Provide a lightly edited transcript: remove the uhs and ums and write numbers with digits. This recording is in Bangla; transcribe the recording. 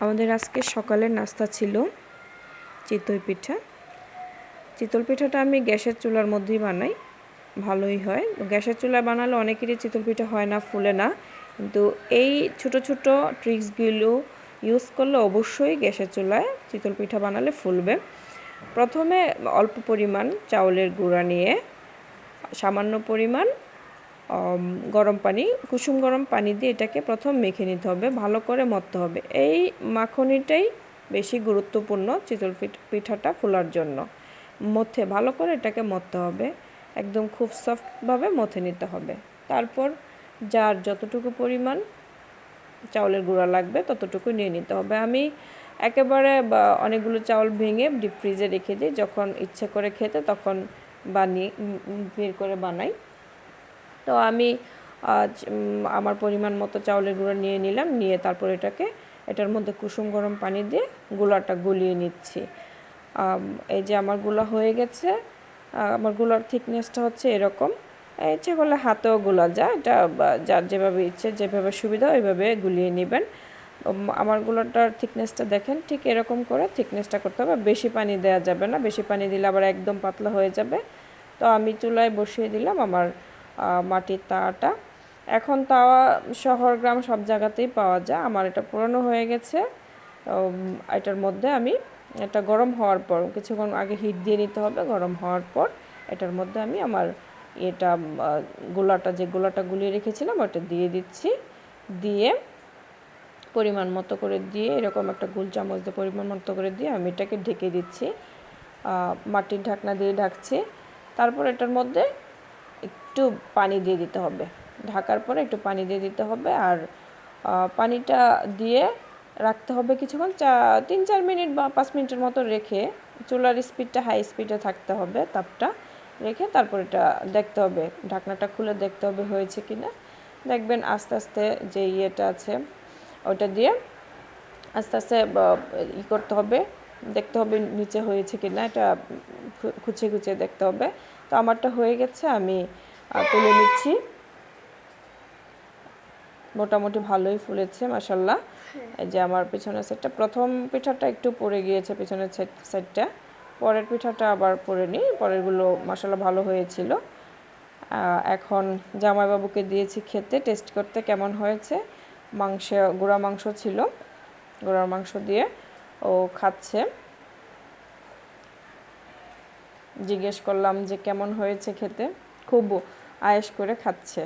আমাদের আজকে সকালের নাস্তা ছিল চিতই পিঠা। চিতল পিঠাটা আমি গ্যাসের চুলার মধ্যেই বানাই, ভালোই হয়। গ্যাসের চুলায় বানালে অনেকেরই চিতল পিঠা হয় না, ফুলে না, কিন্তু এই ছোট ছোট ট্রিক্সগুলো ইউজ করলে অবশ্যই গ্যাসের চুলায় চিতল পিঠা বানালে ফুলবে। প্রথমে অল্প পরিমাণ চাউলের গুঁড়া নিয়ে সামান্য পরিমাণ গরম পানি, কুসুম গরম পানি দিয়ে এটাকে প্রথম মেখে নিতে হবে, ভালো করে মথতে হবে। এই মাখনিটাই বেশি গুরুত্বপূর্ণ চিতল পিঠাটা ফোলার জন্য। মথে ভালো করে এটাকে মথতে হবে, একদম খুব সফটভাবে মথে নিতে হবে। তারপর যার যতটুকু পরিমাণ চাউলের গুঁড়া লাগবে ততটুকু নিয়ে নিতে হবে। আমি একেবারে অনেকগুলো চাউল ভেঙে ডিপ ফ্রিজে রেখে দিই, যখন ইচ্ছে করে খেতে তখন বের করে বানাই। তো আমি আমার পরিমাণ মতো চাউলের গুঁড়া নিয়ে নিলাম, নিয়ে তারপর এটার মধ্যে কুসুম গরম পানি দিয়ে গুলাটা গুলিয়ে নিচ্ছি। এই যে আমার গুলা হয়ে গেছে। আমার গুলার থিকনেসটা হচ্ছে এরকম। ইচ্ছে করলে হাতেও গুলা যায়, এটা যার যেভাবে ইচ্ছে, যেভাবে সুবিধা ওইভাবে গুলিয়ে নেবেন। আমার গুলাটার থিকনেসটা দেখেন, ঠিক এরকম করে থিকনেসটা করতে হবে। বেশি পানি দেওয়া যাবে না, বেশি পানি দিলে আবার একদম পাতলা হয়ে যাবে। তো আমি চুলায় বসিয়ে দিলাম আমার মাটির তাওয়াটা। এখন তাওয়া শহর গ্রাম সব জায়গাতেই পাওয়া যায়। আমার এটা পুরনো হয়ে গেছে। এটার মধ্যে আমি এটা গরম হওয়ার পর কিছুক্ষণ আগে হিট দিয়ে নিতে হবে। গরম হওয়ার পর এটার মধ্যে আমি আমার যে গোলাটা গুলিয়ে রেখেছিলাম ওটা দিয়ে দিচ্ছি। দিয়ে পরিমাণ মতো করে দিয়ে, এরকম একটা গোল চামচ দিয়ে পরিমাণ মতো করে দিয়ে আমি এটাকে ঢেকে দিচ্ছি। মাটির ঢাকনা দিয়ে ঢাকছি। তারপর এটার মধ্যে একটু পানি দিয়ে দিতে হবে। ঢাকার পরে একটু পানি দিয়ে দিতে হবে, আর পানিটা দিয়ে রাখতে হবে কিছুক্ষণ, 3-4 মিনিট বা 5 মিনিটের মতো রেখে। চুলার স্পিডটা হাই স্পিডে থাকতে হবে, তাপটা রেখে তারপর এটা দেখতে হবে, ঢাকনাটা খুলে দেখতে হবে হয়েছে কি না। দেখবেন আস্তে আস্তে যে ইয়েটা আছে ওটা দিয়ে আস্তে আস্তে করতে হবে, দেখতে হবে নিচে হয়েছে কি না, এটা খুঁচিয়ে খুঁচিয়ে দেখতে হবে। তো আমারটা হয়ে গেছে, আমি তুলে নিচ্ছি। মোটামুটি ভালোই ফুলেছে মাশাআল্লাহ। এই যে আমার পিছনের সাইডটা, প্রথম পিঠাটা একটু পড়ে গিয়েছে পিছনের সাইডটা, পরের পিঠাটা আবার পড়েনি, পরেরগুলো মাশাআল্লাহ ভালো হয়েছিল। এখন জামাইবাবুকে দিয়েছি খেতে, টেস্ট করতে কেমন হয়েছে। গুঁড়া মাংস ছিল, গুঁড়ার মাংস দিয়ে ও খাচ্ছে। জিজ্ঞেস করলাম যে কেমন হয়েছে খেতে, খুব আয়েশ করে খাচ্ছে।